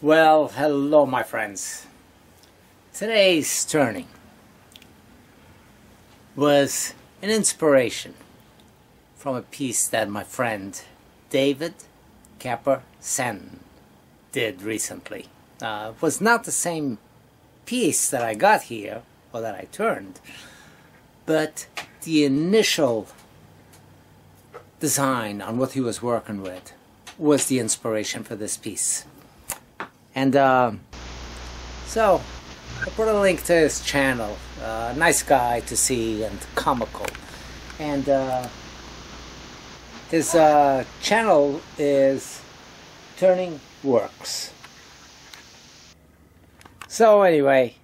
Well, hello my friends. Today's turning was an inspiration from a piece that my friend Dave Capper-Sandon did recently. It was not the same piece that I got here or that I turned, but the initial design on what he was working with was the inspiration for this piece. And so I put a link to his channel. Nice guy to see and comical. And his channel is Turning Works. So anyway,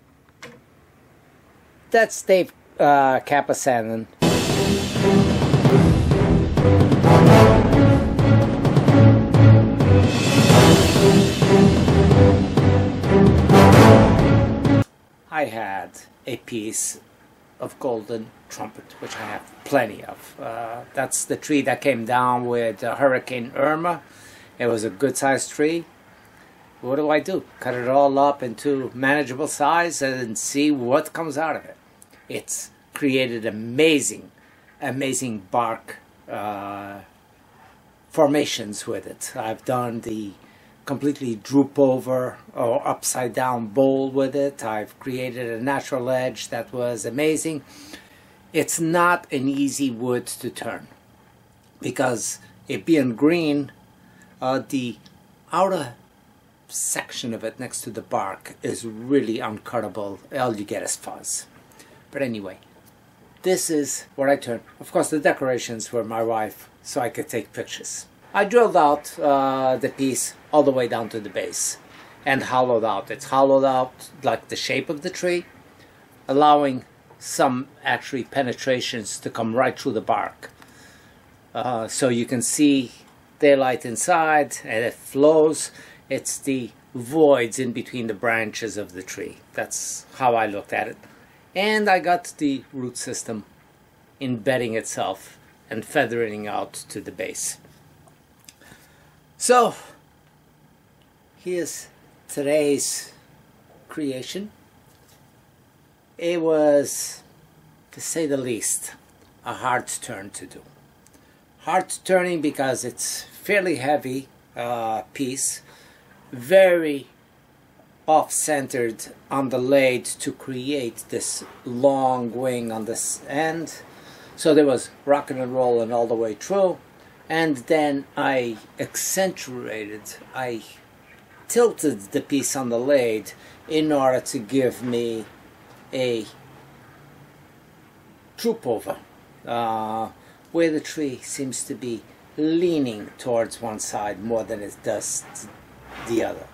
that's Dave Capper-Sandon. I had a piece of golden trumpet, which I have plenty of. That's the tree that came down with Hurricane Irma. It was a good sized tree. What do? Cut it all up into manageable size and see what comes out of it. It's created amazing bark formations with it. I've done the completely droop over or upside down bowl with it. I've created a natural edge that was amazing. It's not an easy wood to turn because it being green, the outer section of it next to the bark is really uncuttable. All you get is fuzz. But anyway, this is what I turned. Of course, the decorations were my wife, so I could take pictures. I drilled out the piece all the way down to the base and hollowed out. It's hollowed out like the shape of the tree, allowing some actually penetrations to come right through the bark. So you can see daylight inside and it flows. It's the voids in between the branches of the tree. That's how I looked at it. And I got the root system embedding itself and feathering out to the base. So, here's today's creation. It was, to say the least, a hard turn to do. Hard turning because it's fairly heavy piece, very off-centered on the lathe to create this long wing on this end. So there was rocking and rolling all the way through. And then I accentuated, I tilted the piece on the lathe in order to give me a droop over, where the tree seems to be leaning towards one side more than it does the other.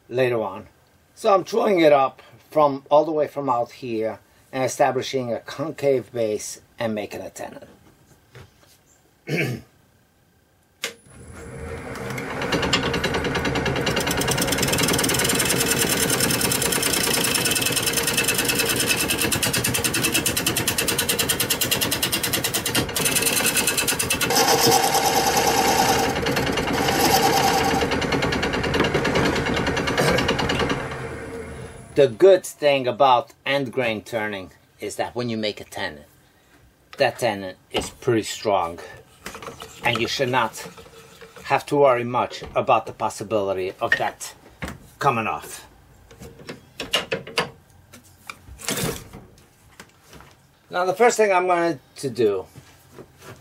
Later on. So I'm throwing it up from all the way from out here and establishing a concave base and making a tenon. The good thing about end grain turning is that when you make a tenon, that tenon is pretty strong. And you should not have to worry much about the possibility of that coming off. Now the first thing I'm going to do,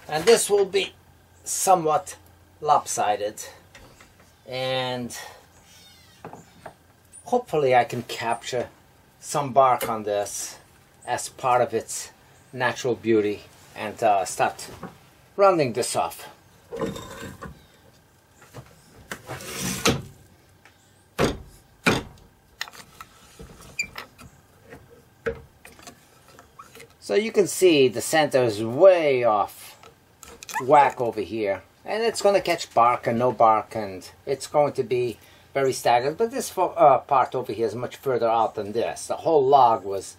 and this will be somewhat lopsided, and hopefully I can capture some bark on this as part of its natural beauty and start rounding this off. So you can see the center is way off whack over here, and it's going to catch bark and no bark, and it's going to be very staggered. But this part over here is much further out than this. The whole log was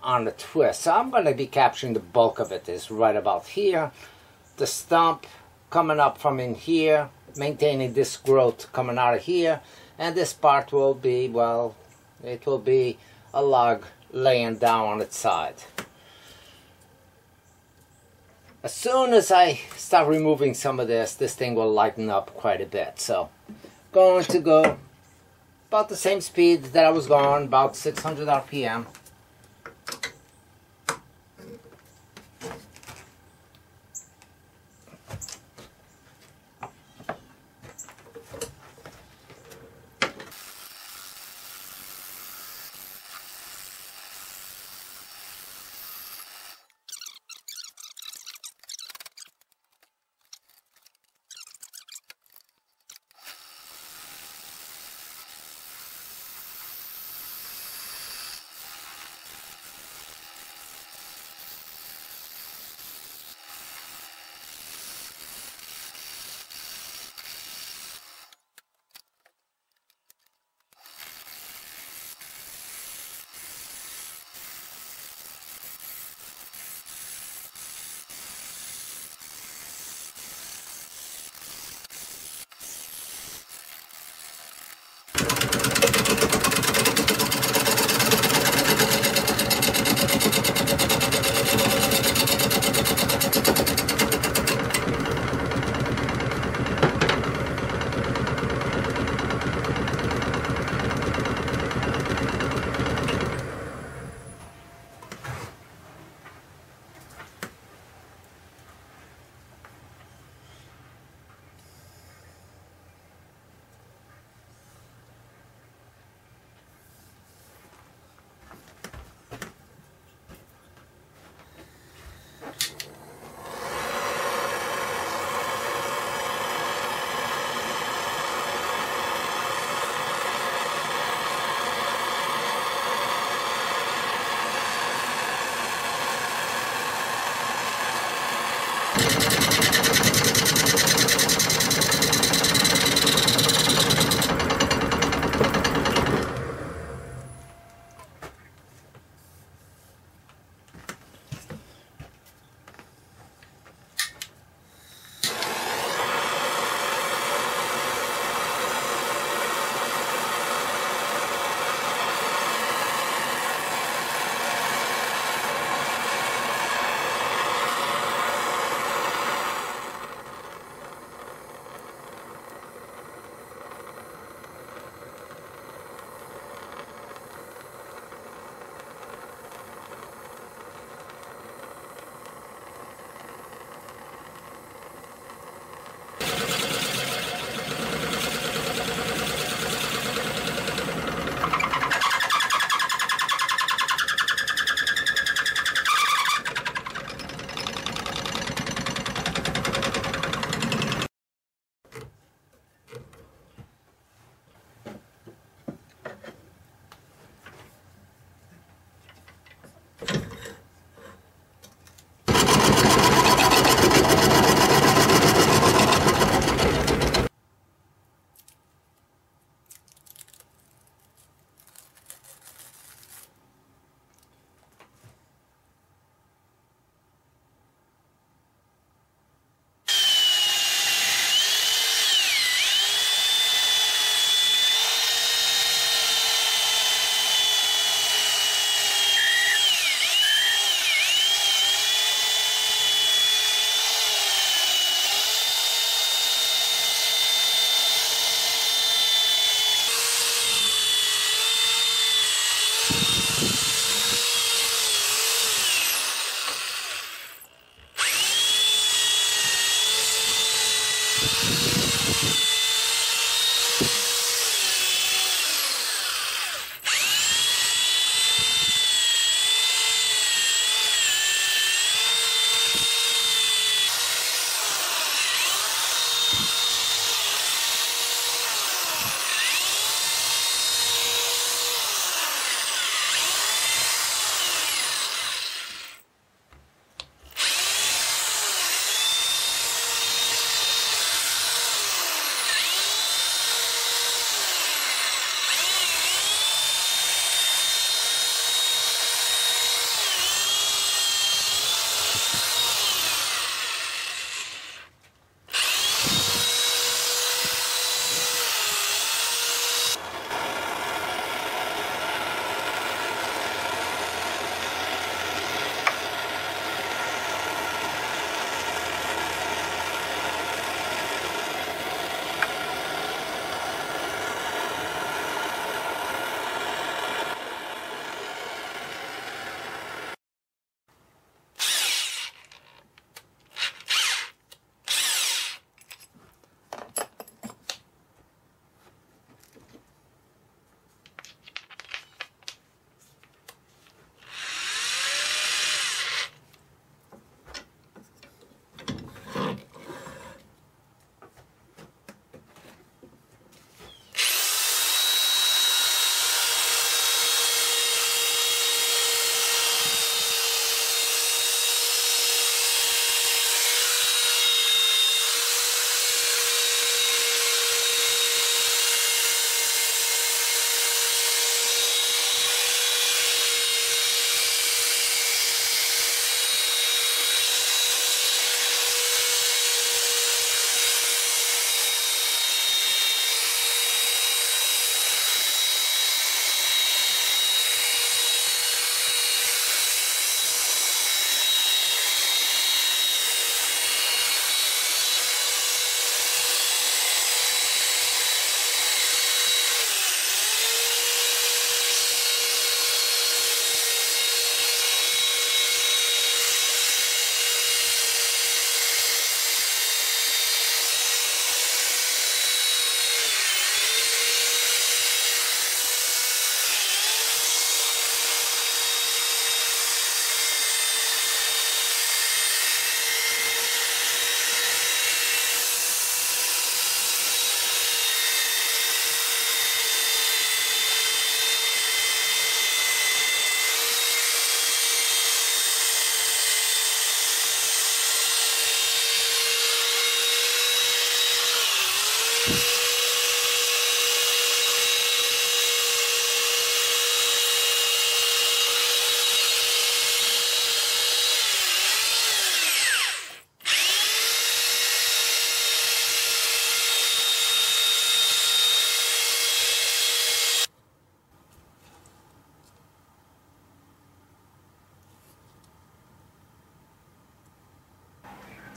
on the twist, so I'm going to be capturing the bulk of it is right about here. The stump coming up from in here maintaining this growth coming out of here, and this part will be, well, it will be a log laying down on its side. As soon as I start removing some of this thing will lighten up quite a bit. So going to go about the same speed that I was going, about 600 RPM.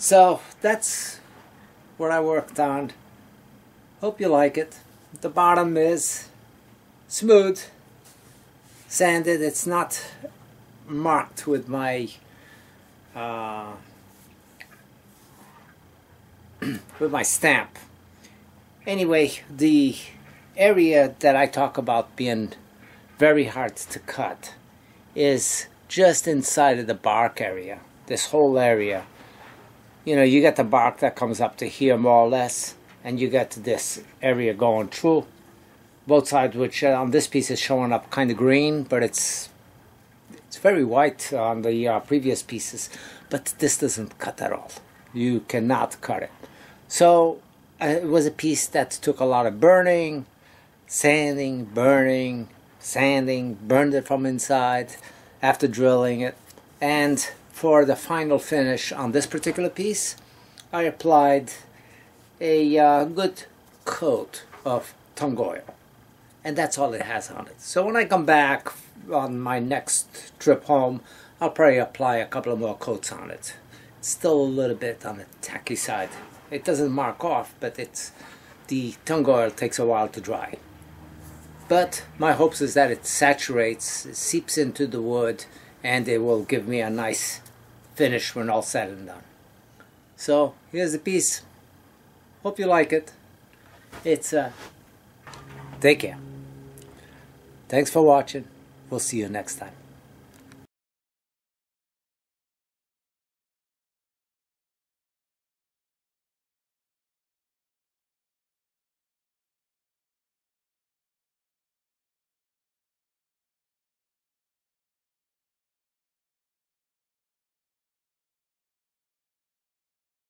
So that's what I worked on. Hope you like it. The bottom is smooth, sanded. It's not marked with my stamp. Anyway, the area that I talk about being very hard to cut is just inside of the bark area. This whole area. You know, you get the bark that comes up to here more or less, and you get this area going through both sides, which on this piece is showing up kind of green, but it's very white on the previous pieces. But this doesn't cut at all. You cannot cut it. So it was a piece that took a lot of burning, sanding, burning, sanding, burned it from inside after drilling it. And for the final finish on this particular piece, I applied a good coat of tung oil. And that's all it has on it. So when I come back on my next trip home, I'll probably apply a couple of more coats on it. It's still a little bit on the tacky side. It doesn't mark off, but the tung oil takes a while to dry. But my hopes is that it saturates, it seeps into the wood, and it will give me a nice finish when all said and done. So here's the piece. Hope you like it. It's take care. Thanks for watching. We'll see you next time.